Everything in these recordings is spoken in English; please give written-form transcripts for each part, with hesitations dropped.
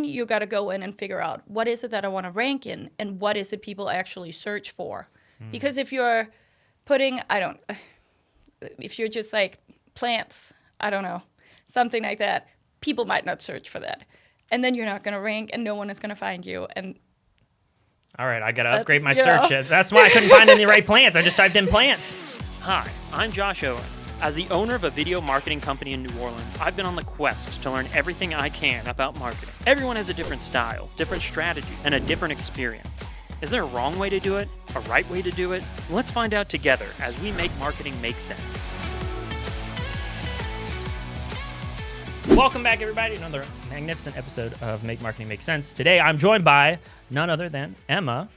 you got to go in and figure out what is it that I want to rank in and what is it people actually search for. Because if you're putting, if you're just like plants, I don't know, something like that, people might not search for that. And then you're not going to rank and no one is going to find you. And all right, I got to upgrade my search. That's why I couldn't find any right plants. I just typed in plants. Hi, I'm Josh Owen. As the owner of a video marketing company in New Orleans, I've been on the quest to learn everything I can about marketing. Everyone has a different style, different strategy, and a different experience. Is there a wrong way to do it? A right way to do it? Let's find out together as we make marketing make sense. Welcome back, everybody, to another magnificent episode of Make Marketing Make Sense. Today, I'm joined by none other than Emma.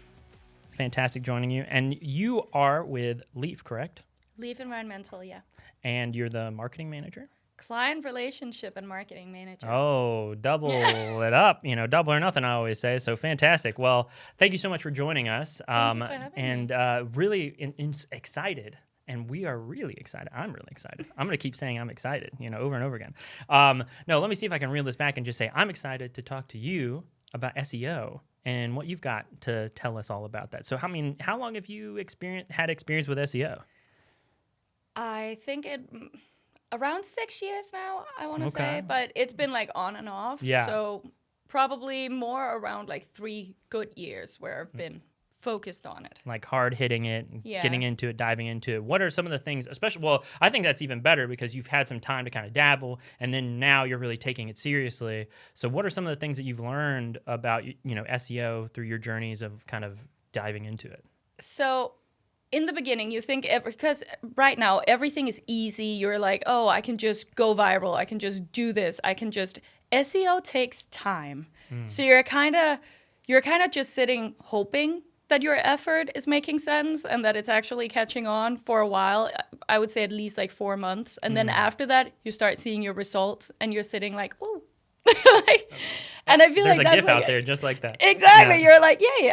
Fantastic joining you. And you are with Leaaf, correct? Leaaf Environmental, yeah. And you're the marketing manager? Client relationship and marketing manager. Oh, double it up. Double or nothing, I always say. So fantastic. Well, thank you so much for joining us. Thank you for having me. Really excited. And we are really excited. I'm really excited. I'm going to keep saying I'm excited, over and over again. No, let me see if I can reel this back and just say I'm excited to talk to you about SEO and what you've got to tell us all about that. So, how long have you had experience with SEO? I think around 6 years now, I want to say. But it's been like on and off. Yeah. So probably more around like 3 good years where I've been focused on it. Like hard hitting it, getting into it, diving into it. What are some of the things, I think that's even better because you've had some time to kind of dabble and then now you're really taking it seriously. So what are some of the things that you've learned about, SEO through your journeys of kind of diving into it? So in the beginning, you think because right now everything is easy. You're like, oh, I can just go viral. I can just do this. SEO takes time. So you're kind of just sitting hoping that your effort is making sense and that it's actually catching on for a while. I would say at least like 4 months. And then after that, you start seeing your results and you're sitting like, ooh. And I feel there's like a that's GIF out there just like that. Exactly. Yeah. You're like, yay,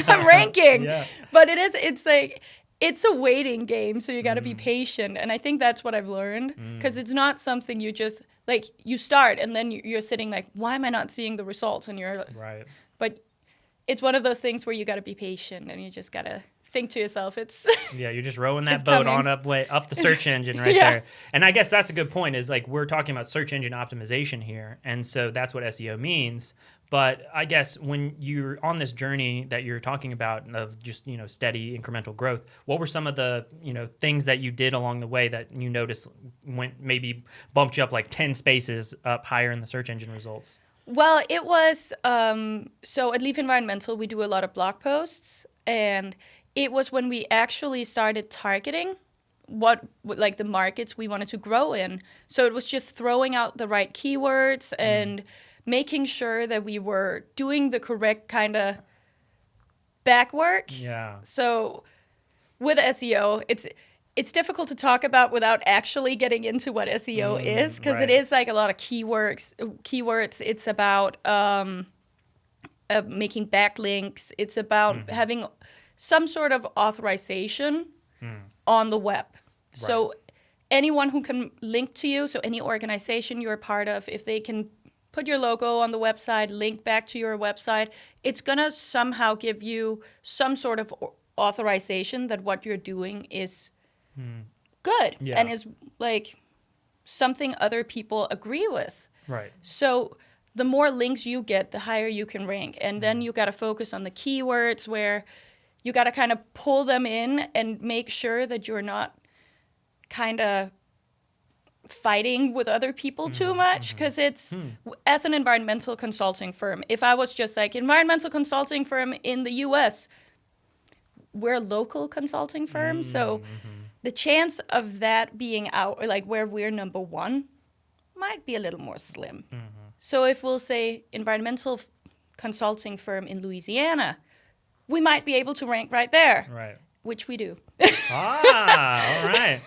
I'm ranking. Yeah. But it's like, it's a waiting game. So you got to be patient. And I think that's what I've learned because it's not something you just like, you start and then you're sitting like, why am I not seeing the results? And you're right. But it's one of those things where you got to be patient and you just got to think to yourself, you're just rowing that boat on up the search engine right there. And I guess that's a good point is like we're talking about search engine optimization here. And so that's what SEO means. But I guess when you're on this journey that you're talking about of just, steady incremental growth, what were some of the, things that you did along the way that you noticed maybe bumped you up like 10 spaces up higher in the search engine results? Well, it was, so at Leaaf Environmental, we do a lot of blog posts, and it was when we actually started targeting the markets we wanted to grow in. So it was just throwing out the right keywords and making sure that we were doing the correct kind of back work. Yeah. So with SEO, it's difficult to talk about without actually getting into what SEO is because it is like a lot of keywords. It's about making backlinks. It's about having some sort of authorization on the web. Right. So anyone who can link to you, so any organization you're a part of, if they can put your logo on the website, link back to your website, it's going to somehow give you some sort of authorization that what you're doing is good and is like something other people agree with. Right. So the more links you get, the higher you can rank. And then you got to focus on the keywords where you got to kind of pull them in and make sure that you're not kind of fighting with other people too much because it's as an environmental consulting firm, if I was just like environmental consulting firm in the US, we're a local consulting firm. So the chance of that being out, or like where we're number one, might be a little more slim. So if we'll say environmental consulting firm in Louisiana, we might be able to rank right there. Right. Which we do. All right.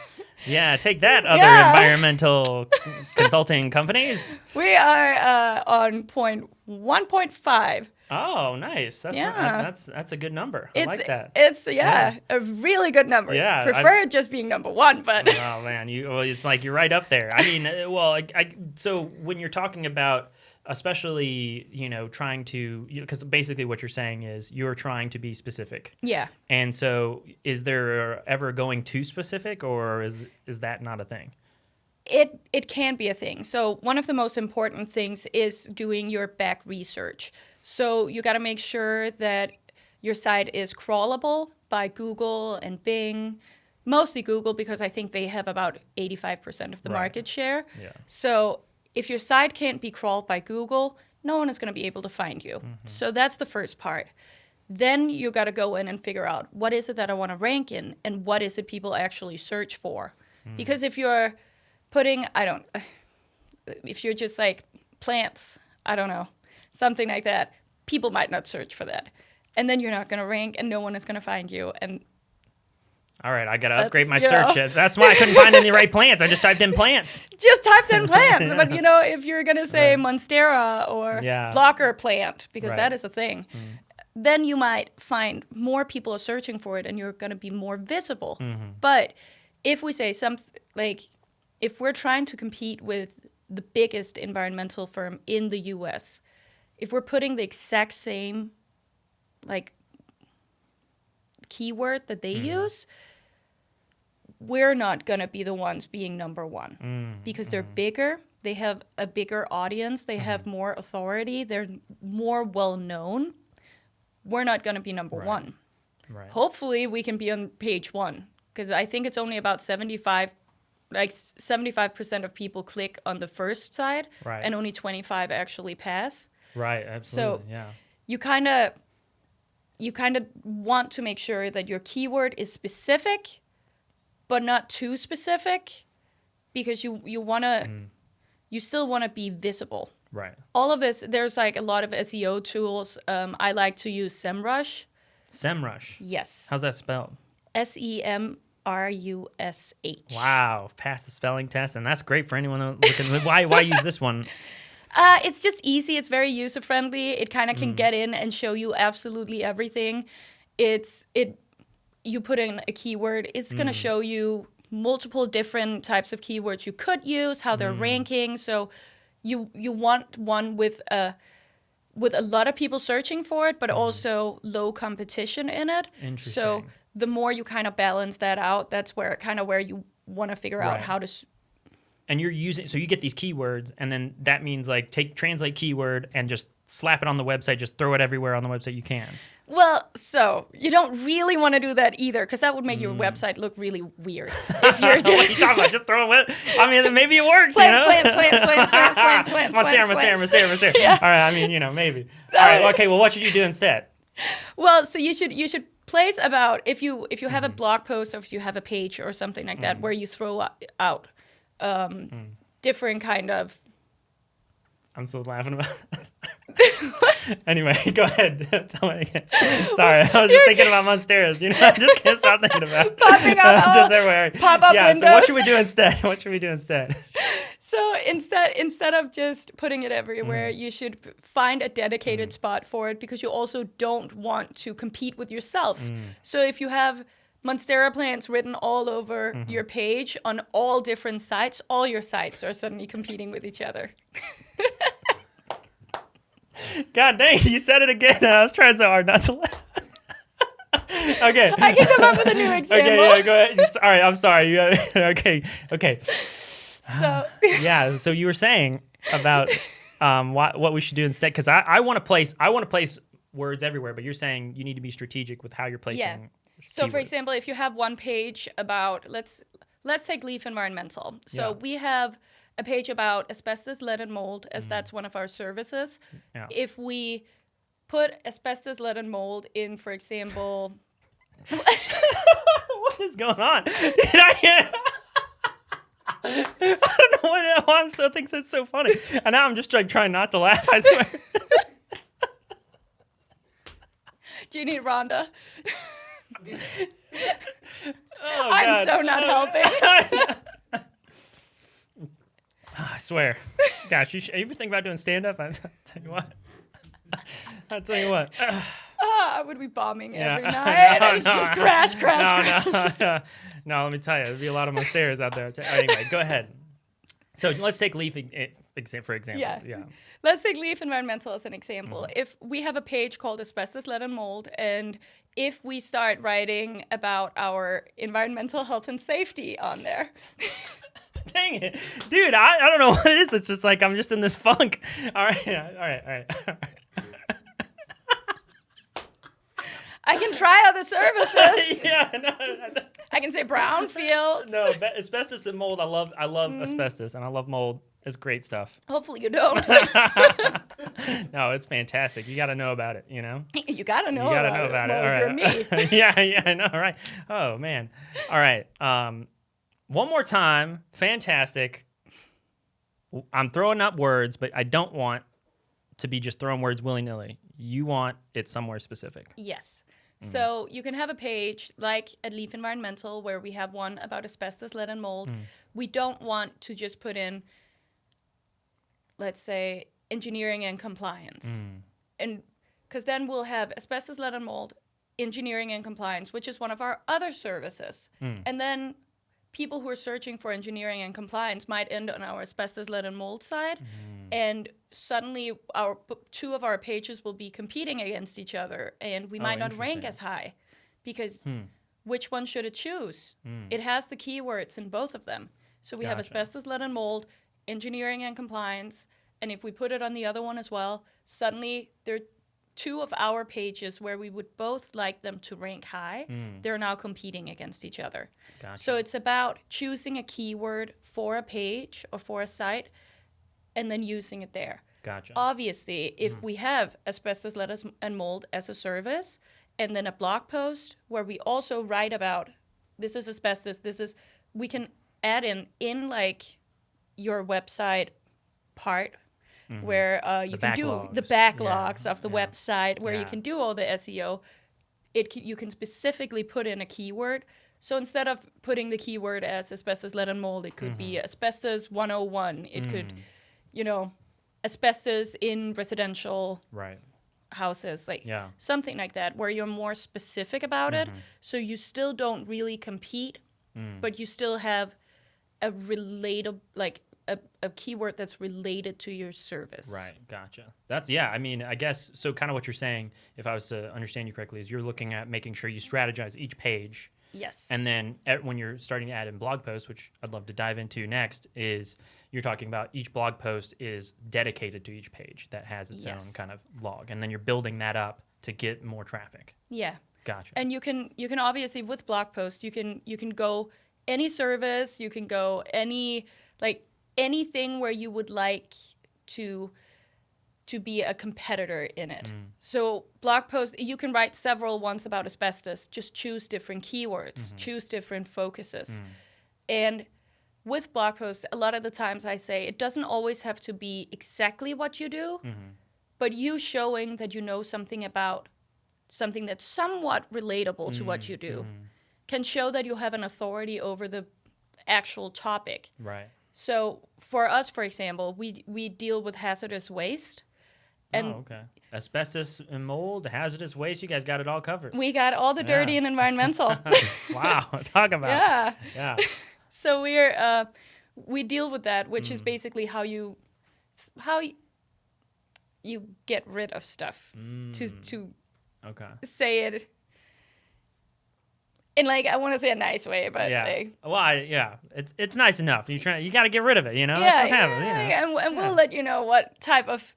Yeah, take that, other environmental consulting companies. We are on 1.5. Oh, nice. That's a good number. I like that. It's a really good number. Yeah, prefer it just being number one, but oh man, it's like you're right up there. I mean, so when you're talking about especially, trying to, because basically what you're saying is you're trying to be specific. Yeah. And so is there ever going too specific, or is that not a thing? It can be a thing. So one of the most important things is doing your back research. So you got to make sure that your site is crawlable by Google and Bing, mostly Google, because I think they have about 85% of the market share. Yeah. So if your site can't be crawled by Google, no one is going to be able to find you. So that's the first part. Then you got to go in and figure out what is it that I want to rank in and what is it people actually search for. Because if you're putting, if you're just like plants, I don't know, something like that, people might not search for that. And then you're not going to rank and no one is going to find you. And all right, I got to upgrade my search. That's why I couldn't find any right plants. I just typed in plants. Just typed in plants. But, if you're going to say Monstera or blocker plant, because that is a thing, then you might find more people are searching for it and you're going to be more visible. But if we say if we're trying to compete with the biggest environmental firm in the US, if we're putting the exact same keyword that they use, we're not going to be the ones being number one because they're bigger. They have a bigger audience. They have more authority. They're more well known. We're not going to be number one. Right. Hopefully we can be on page one, because I think it's only about 75% of people click on the first side, and only 25 actually pass. Right, absolutely. So you kind of want to make sure that your keyword is specific, but not too specific, because you still want to be visible. Right. All of this, there's a lot of SEO tools. I like to use SEMrush. SEMrush? Yes. How's that spelled? SEMrush. Wow, passed the spelling test, and that's great for anyone looking. Why use this one? It's just easy. It's very user friendly. It kind of can get in and show you absolutely everything. You put in a keyword, it's going to show you multiple different types of keywords you could use, how they're ranking. So you want one with a lot of people searching for it, but also low competition in it. Interesting. So the more you kind of balance that out, that's where you want to figure out how to. And you're using, so you get these keywords, and then that means translate keyword and just slap it on the website, just throw it everywhere on the website you can. Well, so you don't really want to do that either, because that would make your website look really weird. If you're what are you talking about? Just throw it. I mean, maybe it works. Plants. Monstera. Yeah. All right. I mean, maybe. All right. Okay. Well, what should you do instead? Well, so you should place about, if you have a blog post or if you have a page or something like that where you throw out different kind of. I'm still laughing about this. Anyway, go ahead. Tell me again. Sorry, I was just thinking about Monsteras. I just can't stop thinking about popping up just everywhere. Pop-up windows. So what should we do instead? So instead of just putting it everywhere, you should find a dedicated spot for it, because you also don't want to compete with yourself. So if you have Monstera plants written all over your page on all different sites, all your sites are suddenly competing with each other. God dang, you said it again. I was trying so hard not to laugh. Okay. I can come up with a new example. Okay, yeah, go ahead. All right, I'm sorry. Okay. So so you were saying about what we should do instead, because I want to place words everywhere, but you're saying you need to be strategic with how you're placing. Yeah. So for example, if you have one page about, let's take Leaaf Environmental. So we have a page about asbestos, lead, and mold, as that's one of our services. Yeah. If we put asbestos, lead, and mold in, for example... What is going on? I don't know why I'm so thinks that's so funny. And now I'm just trying not to laugh, I swear. Do you need Rhonda? Oh, I'm so not helping. I swear. Gosh, you ever think about doing stand-up? I'll tell you what. I would be bombing every night. It's just crash. No, let me tell you. There'd be a lot of Monsteras out there. Anyway, go ahead. So let's take Leaaf For example, yeah. Let's take Leaaf Environmental as an example. If we have a page called Asbestos, Lead, and Mold, and if we start writing about our environmental health and safety on there. Dang it. Dude, I don't know what it is. It's just like I'm just in this funk. All right. I can try other services. No. I can say brownfields. No, asbestos and mold. I love asbestos and I love mold. It's great stuff. Hopefully you don't. No, it's fantastic. You got to know about it, you know? You got to know about it. Well, if you're me. Yeah, I know, right? Oh, man. All right. One more time. Fantastic. I'm throwing up words, but I don't want to be just throwing words willy-nilly. You want it somewhere specific. Yes. So you can have a page like at Leaaf Environmental where we have one about asbestos, lead, and mold. We don't want to just put in, let's say, engineering and compliance. And because then we'll have asbestos, lead, and mold, engineering and compliance, which is one of our other services. And then people who are searching for engineering and compliance might end on our asbestos, lead, and mold side. And suddenly two of our pages will be competing against each other, and we might not rank as high because which one should it choose? It has the keywords in both of them. So we have asbestos, lead, and mold, engineering and compliance, and if we put it on the other one as well, suddenly there are two of our pages where we would both like them to rank high. They're now competing against each other. So it's about choosing a keyword for a page or for a site and then using it there. Obviously, if we have asbestos, lead, and mold as a service, and then a blog post where we also write about this is asbestos, we can add in like your website part where you can do the backlogs of the website, where you can do all the SEO. You can specifically put in a keyword. So instead of putting the keyword as asbestos, lead, and mold, it could be asbestos 101. It could, asbestos in residential houses, like something like that, where you're more specific about it. So you still don't really compete, but you still have a relatable, like a keyword that's related to your service. Right, gotcha. I mean, I guess, so kind of what you're saying, if I was to understand you correctly, is you're looking at making sure you strategize each page. Yes. And then when you're starting to add in blog posts, which I'd love to dive into next, is you're talking about each blog post is dedicated to each page that has its own kind of log. And then you're building that up to get more traffic. Yeah. Gotcha. And you can obviously, with blog posts, you can go any service, you can go anything where you would like to be a competitor in it. So blog post, you can write several ones about asbestos, just choose different keywords, choose different focuses. And with blog posts, a lot of the times I say it doesn't always have to be exactly what you do, but you showing that you know something about something that's somewhat relatable to what you do can show that you have an authority over the actual topic. Right. So for us, for example, we deal with hazardous waste. And asbestos and mold, hazardous waste, you guys got it all covered. We got all the dirty and environmental. Wow, talk about it. Yeah. So we deal with that, which is basically how you get rid of stuff to say it in, like, I want to say a nice way, but it's nice enough. You got to get rid of it, you know. That's what's happening, you know? And we'll let you know what type of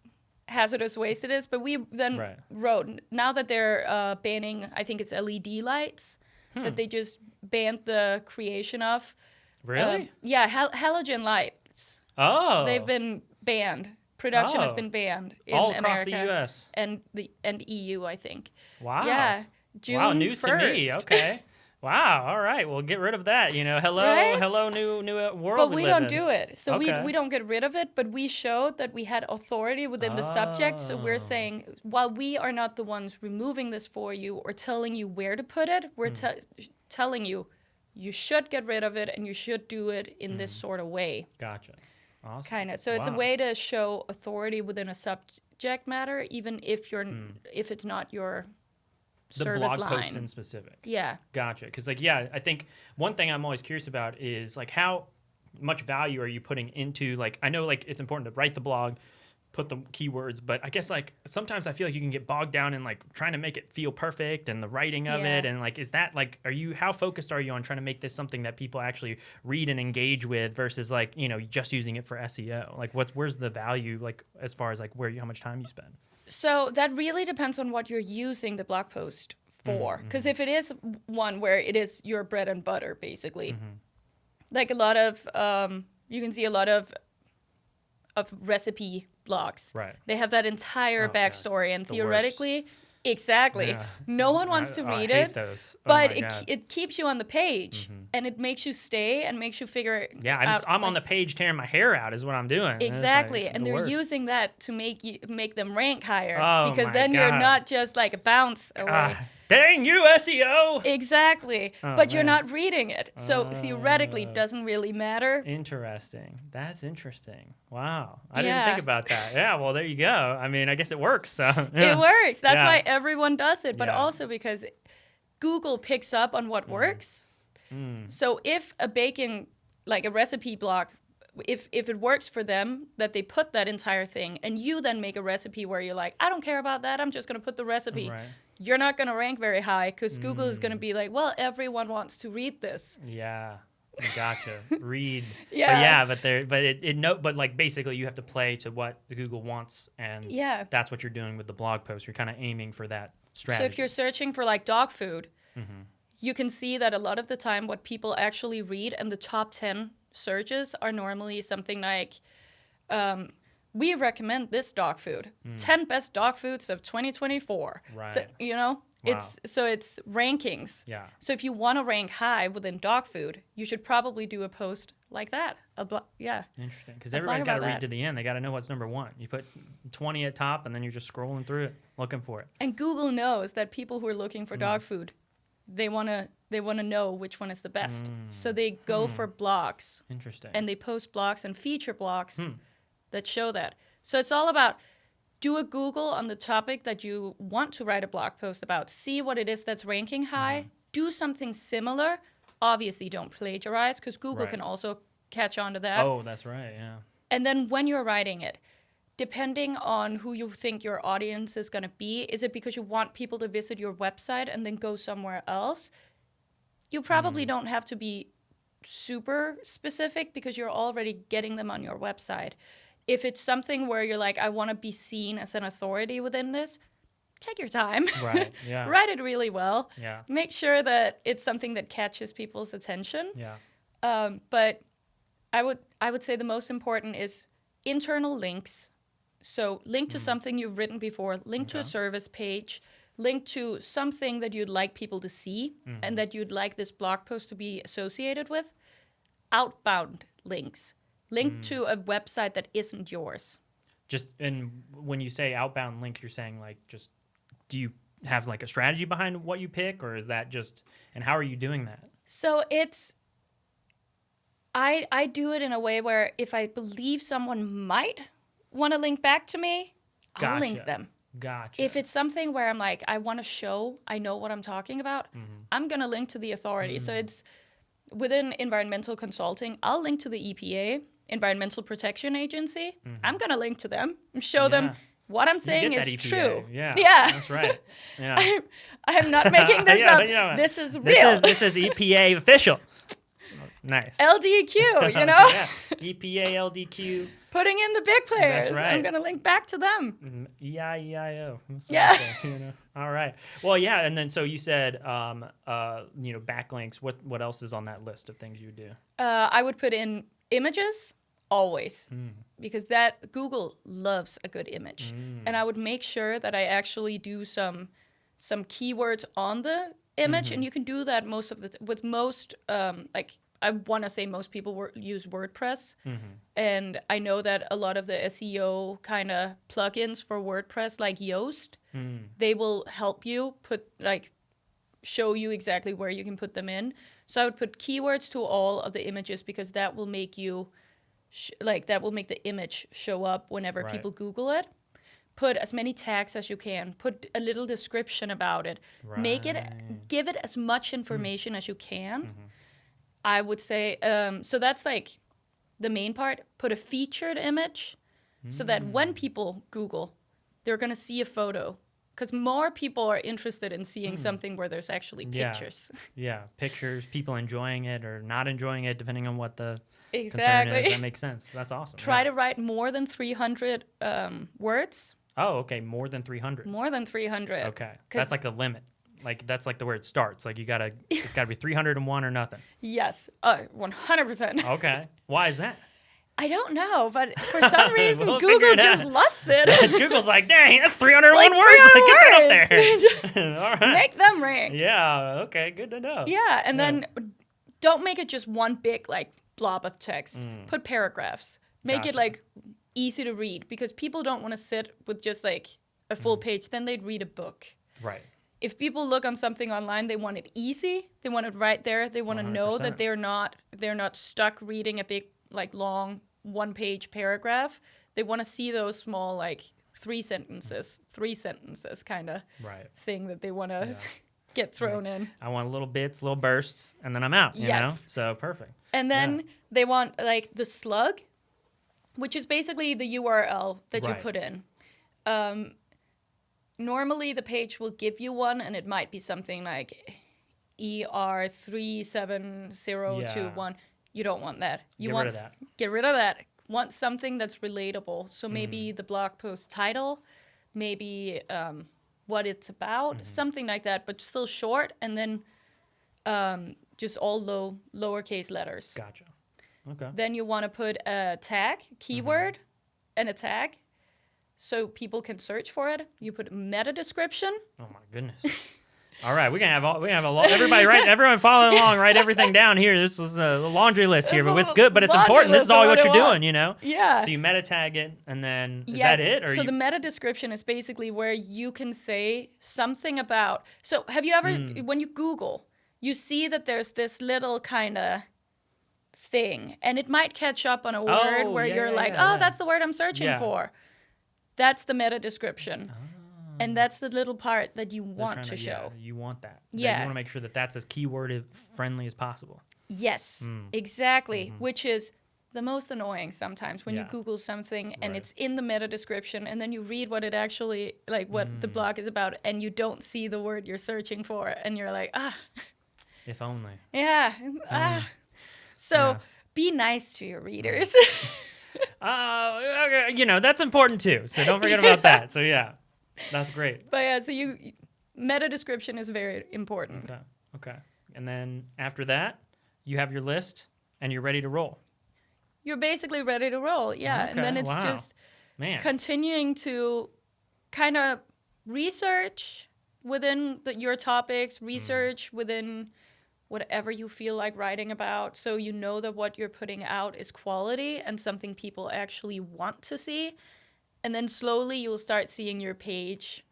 hazardous waste it is, but we then wrote, now that they're banning, I think it's LED lights, that they just banned the creation of. Really? Halogen lights. Oh. They've been banned. Production has been banned in all across America. the U.S. and EU, I think. Wow. Yeah. June news 1st. to me. Okay. Wow. All right. Well, get rid of that. You know, hello, new world. But we don't in. do it. So we don't get rid of it, but we showed that we had authority within the subject. So we're saying, while we are not the ones removing this for you or telling you where to put it, we're telling you should get rid of it and you should do it in this sort of way. Gotcha. Awesome. Kind of. So it's a way to show authority within a subject matter, even if if it's not your service line. The blog posts in specific. Yeah. Gotcha. Because I think one thing I'm always curious about is like how much value are you putting into, like, I know like it's important to write the blog, put the keywords, but I guess like sometimes I feel like you can get bogged down in like trying to make it feel perfect and the writing of it, and like, is that like, how focused are you on trying to make this something that people actually read and engage with versus like, you know, just using it for SEO? Like where's the value, like as far as like how much time you spend? So that really depends on what you're using the blog post for, because if it is one where it is your bread and butter basically, like a lot of you can see a lot of recipe blogs. Right. They have that entire backstory, and theoretically, exactly, Yeah. no one wants to read I hate it. those. But it keeps you on the page, and it makes you stay and makes you figure. Yeah, I'm on the page tearing my hair out is what I'm doing. Exactly, like and they're worst. using that to make them rank higher, Oh, because my then God. you're not just like a bounce away. Dang you, SEO! Exactly, Oh, but you're man. not reading it, so theoretically, it doesn't really matter. Interesting. That's interesting. Wow, I didn't Yeah. think about that. Yeah, well, there you go. I mean, I guess it works. So It works. That's Yeah. why everyone does it, but Yeah. also because Google picks up on what works. So if a baking, like a recipe blog, if it works for them, that they put that entire thing, and you then make a recipe where you're like, I don't care about that, I'm just going to put the recipe. Right. You're not going to rank very high, because Google is going to be like, well, everyone wants to read this. Yeah. Gotcha. Read. Yeah. But like basically you have to play to what Google wants, and Yeah. that's what you're doing with the blog post. You're kind of aiming for that strategy. So if you're searching for like dog food, you can see that a lot of the time what people actually read and the top 10 searches are normally something like, we recommend this dog food, 10 best dog foods of 2024. Right. You know, Wow. it's rankings. Yeah. So if you want to rank high within dog food, you should probably do a post like that. Yeah. Interesting, because A blog everybody's got to about read that. to the end. They got to know what's number one. You put 20 at top, and then you're just scrolling through it, looking for it. And Google knows that people who are looking for dog food, they want to know which one is the best. So they go for blogs, Interesting. and they post blogs and feature blogs that show that. So it's all about, do a Google on the topic that you want to write a blog post about. See what it is that's ranking high. Do something similar. Obviously, don't plagiarize, because Google Right. can also catch on to that. Oh, that's right. Yeah. And then when you're writing it, depending on who you think your audience is going to be, is it because you want people to visit your website and then go somewhere else? You probably don't have to be super specific, because you're already getting them on your website. If it's something where you're like, I want to be seen as an authority within this, take your time. Right. Yeah. Write it really well. Yeah. Make sure that it's something that catches people's attention. Yeah. But I would say the most important is internal links. So link to something you've written before, link to a service page, link to something that you'd like people to see and that you'd like this blog post to be associated with. Outbound links. Link to a website that isn't yours. And when you say outbound links, you're saying like, just, do you have like a strategy behind what you pick, or is that just, and how are you doing that? So I do it in a way where if I believe someone might want to link back to me, I'll link them. Gotcha. If it's something where I'm like, I want to show I know what I'm talking about, I'm going to link to the authority. So it's within environmental consulting, I'll link to the EPA, Environmental Protection Agency. I'm going to link to them and show them what I'm saying is true. Yeah. That's right. Yeah. I'm not making this up. Yeah. This is real. This is EPA official. Nice. LDQ, you know? Yeah. EPA, LDQ. Putting in the big players. That's right. I'm going to link back to them. EIEIO. Yeah. You know? All right. Well, yeah, and then so you said, backlinks. What else is on that list of things you do? I would put in images, always. Because that Google loves a good image. And I would make sure that I actually do some keywords on the image, and you can do that with most, I want to say most people use WordPress, and I know that a lot of the SEO kind of plugins for WordPress, like Yoast, they will help you show you exactly where you can put them in. So I would put keywords to all of the images, because that will make you, that will make the image show up whenever people Google it. Put as many tags as you can. Put a little description about it. Give it as much information as you can. I would say, so that's like the main part, put a featured image so that when people Google, they're going to see a photo. Because more people are interested in seeing something where there's actually pictures. Yeah, pictures, people enjoying it or not enjoying it, depending on what the Exactly. concern is. That makes sense. That's awesome. Try to write more than 300 words. Oh, okay. More than 300. More than 300. Okay. That's like the limit. Like, that's like the where it starts. Like, it's got to be 301 or nothing. Yes. 100%. Okay. Why is that? I don't know, but for some reason, We'll Google just loves it. Google's like, dang, that's 301 words. Like, get that up there. All right. Make them rank. Yeah, okay, good to know. Yeah, and then don't make it just one big, like, blob of text. Put paragraphs. Make it, like, easy to read, because people don't want to sit with just, like, a full page. Then they'd read a book. Right. If people look on something online, they want it easy. They want it right there. They want to know that they're not stuck reading a big, like, long one-page paragraph. They want to see those small, like, three sentences kind of thing that they want to get thrown in. I want little bits, little bursts, and then I'm out, you know? So perfect. And then they want, like, the slug, which is basically the URL that you put in. Normally the page will give you one, and it might be something like ER37021. You don't want that. You want get rid of that. Want something that's relatable. So maybe the blog post title, maybe what it's about, something like that, but still short, and then just all lowercase letters. Gotcha. Okay. Then you want to put a tag, keyword, and a tag, so people can search for it. You put meta description. Oh my goodness. All right, we have a lot. Everyone following along, write everything down here. This is the laundry list here, but it's good, but it's important. This is all what you're doing, you know? Yeah. So you meta tag it, and then is that it? Or so the meta description is basically where you can say something about. So have you ever, when you Google, you see that there's this little kind of thing, and it might catch up on a word where you're like, that's the word I'm searching for. That's the meta description. And that's the little part that you want to show. You want that. Yeah. You want to make sure that that's as keyword friendly as possible. Yes, exactly. Which is the most annoying sometimes when you Google something and it's in the meta description, and then you read what it actually, like what the blog is about, and you don't see the word you're searching for, and you're like, if only. Yeah. So be nice to your readers. You know, that's important too. So don't forget about that. So yeah. That's great. But so meta description is very important. Okay. And then after that, you have your list and you're ready to roll. You're basically ready to roll, yeah. Okay. And then it's just continuing to kind of research within your topics, research within whatever you feel like writing about, so you know that what you're putting out is quality and something people actually want to see. And then slowly you'll start seeing your page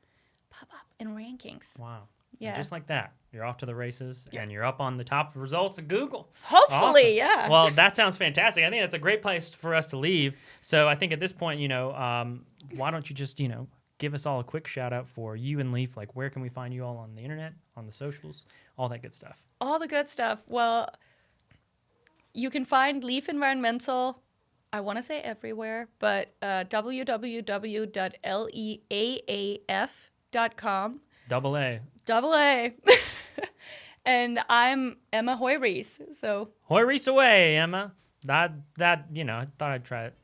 pop up in rankings. Wow. Yeah. And just like that, you're off to the races and you're up on the top results of Google. Hopefully, awesome. Yeah. Well, that sounds fantastic. I think that's a great place for us to leave. So I think at this point, you know, why don't you just, you know, give us all a quick shout out for you and Leaf. Like, where can we find you all on the internet, on the socials, all that good stuff? All the good stuff. Well, you can find Leaaf Environmental, I want to say everywhere, but www.leaaf.com. Double A. And I'm Emma Hoeiris. So Hoeiris away, Emma. That you know, I thought I'd try it.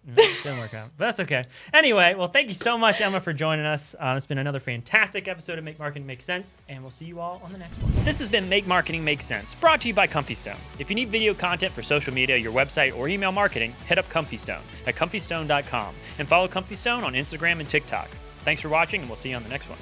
Didn't work out, but that's okay. Anyway, well, thank you so much, Emma, for joining us. It's been another fantastic episode of Make Marketing Make Sense, and we'll see you all on the next one. This has been Make Marketing Make Sense, brought to you by Comfystone. If you need video content for social media, your website, or email marketing, hit up Comfystone at comfystone.com and follow Comfystone on Instagram and TikTok. Thanks for watching, and we'll see you on the next one.